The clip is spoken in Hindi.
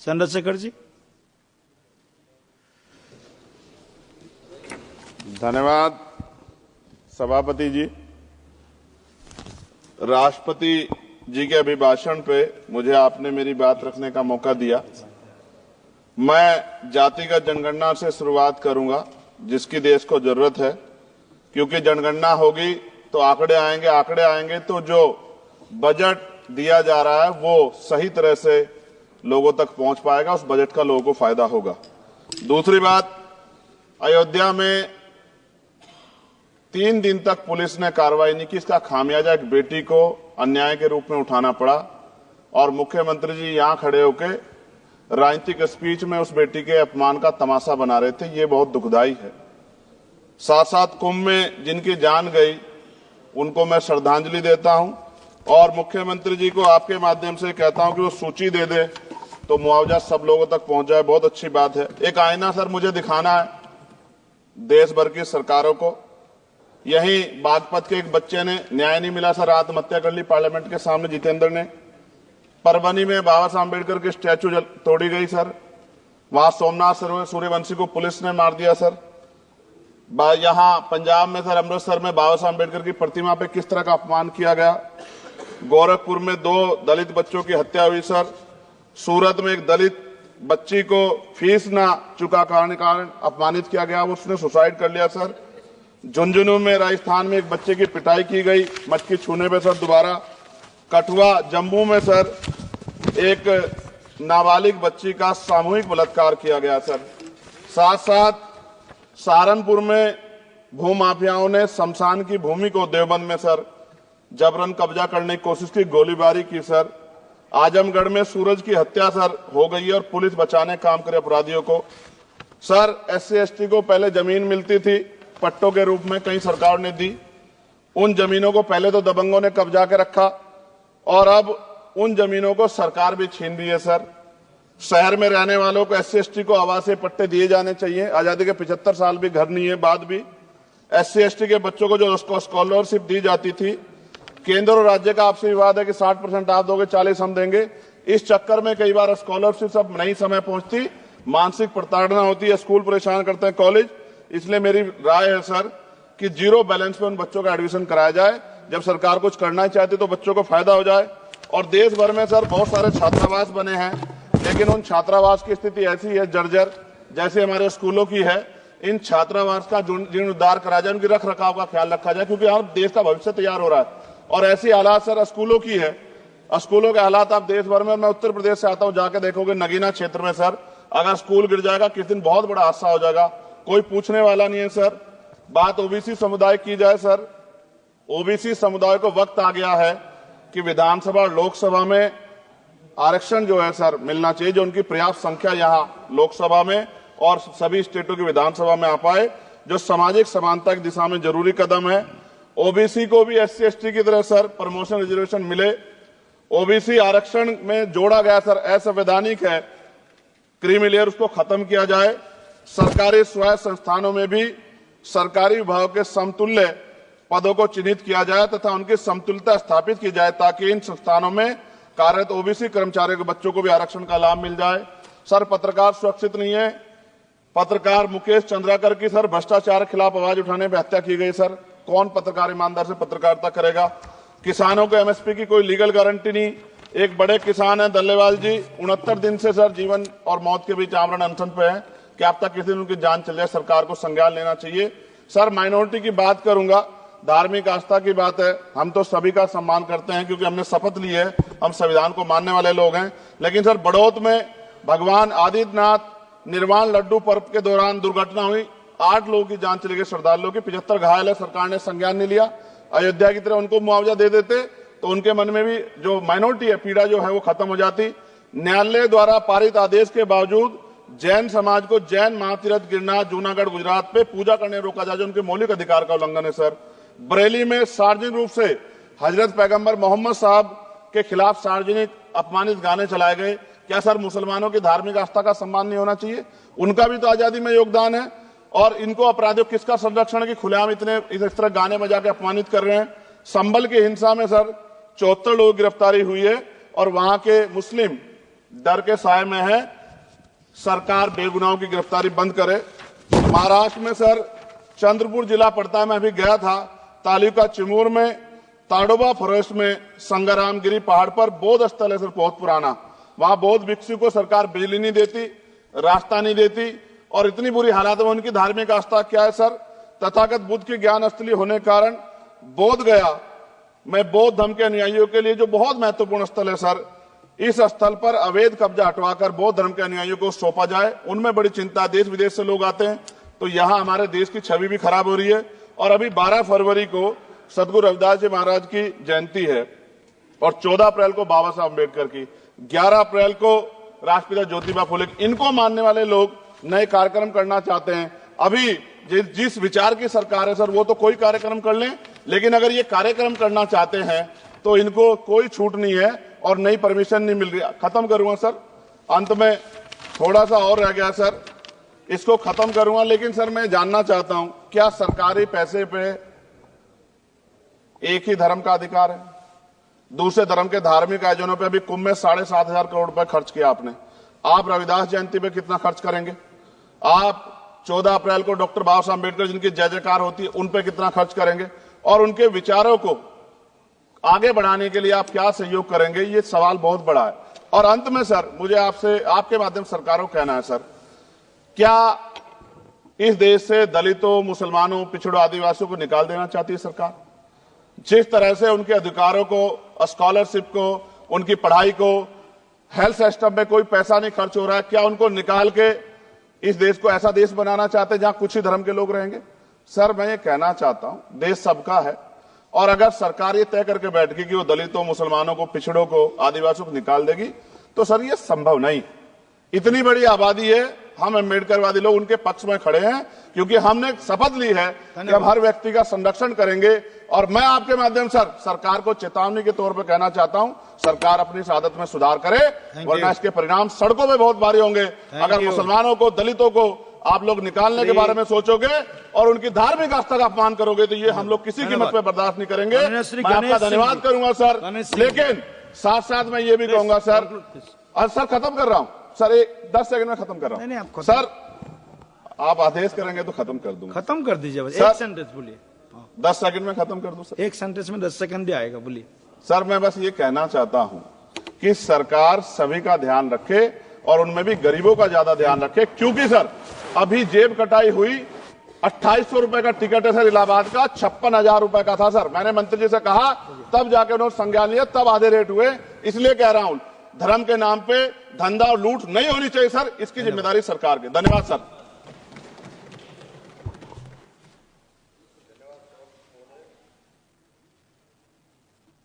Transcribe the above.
चंद्रशेखर जी। धन्यवाद सभापति जी। राष्ट्रपति जी के अभिभाषण पे मुझे आपने मेरी बात रखने का मौका दिया। मैं जातिगत जनगणना से शुरुआत करूंगा, जिसकी देश को जरूरत है, क्योंकि जनगणना होगी तो आंकड़े आएंगे तो जो बजट दिया जा रहा है वो सही तरह से लोगों तक पहुंच पाएगा, उस बजट का लोगों को फायदा होगा। दूसरी बात, अयोध्या में 3 दिन तक पुलिस ने कार्रवाई नहीं की। इसका खामियाजा एक बेटी को अन्याय के रूप में उठाना पड़ा और मुख्यमंत्री जी यहां खड़े होकर राजनीतिक स्पीच में उस बेटी के अपमान का तमाशा बना रहे थे। ये बहुत दुखदाई है। साथ साथ कुंभ में जिनकी जान गई उनको मैं श्रद्धांजलि देता हूं और मुख्यमंत्री जी को आपके माध्यम से कहता हूं कि वो सूची दे दे तो मुआवजा सब लोगों तक पहुंच जाए। बहुत अच्छी बात है। एक आईना सर मुझे दिखाना है देश भर की सरकारों को। यही बागपत के एक बच्चे ने न्याय नहीं मिला सर, आत्महत्या कर ली पार्लियामेंट के सामने, जितेंद्र ने। परभनी में बाबा साहब अम्बेडकर की स्टैचू तोड़ी गई सर, वहां सोमनाथ सूर्यवंशी को पुलिस ने मार दिया सर। यहां पंजाब में सर, अमृतसर में बाबा साहब अम्बेडकर की प्रतिमा पे किस तरह का अपमान किया गया। गोरखपुर में 2 दलित बच्चों की हत्या हुई सर। सूरत में एक दलित बच्ची को फीस ना चुका कारण अपमानित किया गया, उसने सुसाइड कर लिया सर। झुंझुनू में राजस्थान में एक बच्चे की पिटाई की गई मटकी छूने पे सर दोबारा। कठुआ जम्मू में सर एक नाबालिग बच्ची का सामूहिक बलात्कार किया गया सर। साथ साथ सहारनपुर में भूमाफियाओं ने शमशान की भूमि को देवबंद में सर जबरन कब्जा करने की कोशिश की, गोलीबारी की सर। आजमगढ़ में सूरज की हत्या सर हो गई है और पुलिस बचाने काम करे अपराधियों को। सर SC/ST को पहले जमीन मिलती थी पट्टों के रूप में, कई सरकार ने दी। उन जमीनों को पहले तो दबंगों ने कब्जा के रखा और अब उन जमीनों को सरकार भी छीन रही है सर। शहर में रहने वालों को SC/ST को आवासीय पट्टे दिए जाने चाहिए। आजादी के 75 साल भी घर नहीं है, बाद भी SC/ST के बच्चों को जो स्कॉलरशिप दी जाती थी, केंद्र और राज्य का आपसी विवाद है कि 60% आप दोगे, 40 हम देंगे। इस चक्कर में कई बार स्कॉलरशिप सब नहीं समय पहुंचती, मानसिक प्रताड़ना होती है, स्कूल परेशान करते हैं, कॉलेज। इसलिए मेरी राय है सर कि 0 बैलेंस पे उन बच्चों का एडमिशन कराया जाए। जब सरकार कुछ करना ही चाहती तो बच्चों को फायदा हो जाए। और देश भर में सर बहुत सारे छात्रावास बने हैं, लेकिन उन छात्रावास की स्थिति ऐसी है जर्जर, जैसे हमारे स्कूलों की है। इन छात्रावास का जीर्णोद्धार करा जाए, उनकी रख रखाव का ख्याल रखा जाए, क्योंकि यहाँ देश का भविष्य तैयार हो रहा है। और ऐसी हालात सर स्कूलों की है, स्कूलों के हालात आप देश भर में, मैं उत्तर प्रदेश से आता हूँ, जाके देखोगे नगीना क्षेत्र में सर अगर स्कूल गिर जाएगा किस दिन बहुत बड़ा हादसा हो जाएगा, कोई पूछने वाला नहीं है सर। बात OBC समुदाय की जाए सर, OBC समुदाय को वक्त आ गया है कि विधानसभा और लोकसभा में आरक्षण जो है सर मिलना चाहिए, जो उनकी पर्याप्त संख्या यहाँ लोकसभा में और सभी स्टेटों की विधानसभा में आ पाए, जो सामाजिक समानता की दिशा में जरूरी कदम है। OBC को भी SC/ST की तरह सर प्रमोशन रिजर्वेशन मिले। OBC आरक्षण में जोड़ा गया सर असंवैधानिक है, क्रीमी लेयर उसको खत्म किया जाए। सरकारी स्वायत्त संस्थानों में भी सरकारी विभागों के समतुल्य पदों को चिन्हित किया जाए तथा उनकी समतुल्यता स्थापित की जाए, ताकि इन संस्थानों में कार्यरत OBC कर्मचारियों के बच्चों को भी आरक्षण का लाभ मिल जाए। सर पत्रकार सुरक्षित नहीं है। पत्रकार मुकेश चंद्राकर की सर भ्रष्टाचार के खिलाफ आवाज उठाने पर हत्या की गई सर। कौन पत्रकार ईमानदार से पत्रकारिता करेगा। किसानों को MSP की कोई लीगल गारंटी नहीं। एक बड़े किसान है दल्लेवाल जी, 69 दिन से सर जीवन और मौत के बीच आमरण अनशन पे है कि अब तक किसी दिन उनकी जान चल जाए। सरकार को संज्ञान लेना चाहिए। सर माइनॉरिटी की बात करूंगा, धार्मिक आस्था की बात है, हम तो सभी का सम्मान करते हैं क्योंकि हमने शपथ ली है, हम संविधान को मानने वाले लोग हैं। लेकिन सर बड़ौत में भगवान आदित्यनाथ निर्वाण लड्डू पर्व के दौरान दुर्घटना हुई, 8 लोगों की जान चली गई, श्रद्धालुओं की 75 घायल है, सरकार ने संज्ञान नहीं लिया। अयोध्या की तरह उनको मुआवजा दे देते तो उनके मन में भी जो माइनॉरिटी है पीड़ा जो है वो खत्म हो जाती। न्यायालय द्वारा पारित आदेश के बावजूद जैन समाज को जैन महातीर्थ गिरनार जूनागढ़ गुजरात पे पूजा करने रोका जाए, जो उनके मौलिक अधिकार का उल्लंघन है सर। बरेली में सार्वजनिक रूप से हजरत पैगंबर मोहम्मद साहब के खिलाफ सार्वजनिक अपमानित गाने चलाए गए। क्या सर मुसलमानों की धार्मिक आस्था का सम्मान नहीं होना चाहिए? उनका भी तो आजादी में योगदान है। और इनको अपराधियों किसका संरक्षण की खुलेआम इतने इस तरह गाने बजा के अपमानित कर रहे हैं। संभल की हिंसा में सर 74 लोग गिरफ्तारी हुई है और वहां के मुस्लिम डर के साए में है। सरकार बेगुनाहों की गिरफ्तारी बंद करे। महाराष्ट्र में सर चंद्रपुर जिला पड़ता है, मैं अभी गया था, तालुका चिमूर में ताडोबा फॉरेस्ट में संग्रामगिरी पहाड़ पर बौद्ध स्थल है सर, बहुत पुराना। वहां बौद्ध भिक्षु को सरकार बिजली नहीं देती, रास्ता नहीं देती और इतनी बुरी हालात में उनकी धार्मिक आस्था क्या है सर, तथागत बुद्ध की ज्ञान स्थली होने के कारण बोध गया में बौद्ध धर्म के अनुयायियों के लिए जो बहुत महत्वपूर्ण स्थल है सर, इस स्थल पर अवैध कब्जा हटवाकर बौद्ध धर्म के अनुयायियों को सौंपा जाए। उनमें बड़ी चिंता, देश विदेश से लोग आते हैं, तो यहाँ हमारे देश की छवि भी खराब हो रही है। और अभी 12 फरवरी को सदगुरु रविदास जी महाराज की जयंती है और 14 अप्रैल को बाबा साहब अम्बेडकर की, 11 अप्रैल को राष्ट्रपिता ज्योतिबा फुले, इनको मानने वाले लोग नए कार्यक्रम करना चाहते हैं। अभी जिस विचार की सरकार है सर, वो तो कोई कार्यक्रम कर लें, लेकिन अगर ये कार्यक्रम करना चाहते हैं तो इनको कोई छूट नहीं है और नई परमिशन नहीं मिल रही। खत्म करूंगा सर, अंत में थोड़ा सा और रह गया सर, इसको खत्म करूंगा। लेकिन सर मैं जानना चाहता हूं, क्या सरकारी पैसे पे एक ही धर्म का अधिकार है? दूसरे धर्म के धार्मिक आयोजनों पे अभी कुंभ में 7,500 करोड़ रुपए खर्च किया आपने। आप रविदास जयंती पे कितना खर्च करेंगे? आप 14 अप्रैल को डॉक्टर बाबा साहब अम्बेडकर जिनकी जय जयकार होती है, उन पे कितना खर्च करेंगे? और उनके विचारों को आगे बढ़ाने के लिए आप क्या सहयोग करेंगे? ये सवाल बहुत बड़ा है। और अंत में सर मुझे आपसे, आपके माध्यम से सरकारों को कहना है सर, क्या इस देश से दलितों, मुसलमानों, पिछड़ों, आदिवासियों को निकाल देना चाहती है सरकार? जिस तरह से उनके अधिकारों को, स्कॉलरशिप को, उनकी पढ़ाई को, हेल्थ सिस्टम में कोई पैसा नहीं खर्च हो रहा है, क्या उनको निकाल के इस देश को ऐसा देश बनाना चाहते हैं जहां कुछ ही धर्म के लोग रहेंगे? सर मैं ये कहना चाहता हूं, देश सबका है और अगर सरकार ये तय करके बैठेगी कि वो दलितों, मुसलमानों को, पिछड़ों को, आदिवासियों को निकाल देगी, तो सर ये संभव नहीं। इतनी बड़ी आबादी है, हम अम्बेडकरवादी लोग उनके पक्ष में खड़े हैं क्योंकि हमने शपथ ली है कि हम हर व्यक्ति का संरक्षण करेंगे। और मैं आपके माध्यम से सरकार को चेतावनी के तौर पर कहना चाहता हूं, सरकार अपनी इस आदत में सुधार करे, वरना इसके परिणाम सड़कों में बहुत भारी होंगे। अगर मुसलमानों को, दलितों को आप लोग निकालने के बारे में सोचोगे और उनकी धार्मिक आस्था का अपमान करोगे तो ये हम लोग किसी कीमत पे बर्दाश्त नहीं करेंगे। मैं आपका धन्यवाद करूंगा सर, लेकिन साथ साथ मैं ये भी कहूंगा सर, और सर खत्म कर रहा हूं सर, 10 सेकंड में खत्म कर रहा हूं सर, आप आदेश करेंगे तो खत्म कर दूंगा। खत्म कर दीजिए, एक सेंटेंस बोलिए। 10 सेकंड में खत्म कर दूं सर, एक सेंटेंस में 10 सेकंड भी आएगा, बोलिए सर। मैं बस ये कहना चाहता हूं कि सरकार सभी का ध्यान रखे और उनमें भी गरीबों का ज्यादा ध्यान रखे, क्योंकि सर अभी जेब कटाई हुई, 2800 रुपए का टिकट है सर इलाहाबाद का, 56,000 रुपए का था सर। मैंने मंत्री जी से कहा, तब जाके उन्होंने संज्ञान लिया, तब आधे रेट हुए। इसलिए कह रहा हूं, धर्म के नाम पे धंधा और लूट नहीं होनी चाहिए सर, इसकी जिम्मेदारी सरकार की। धन्यवाद सर।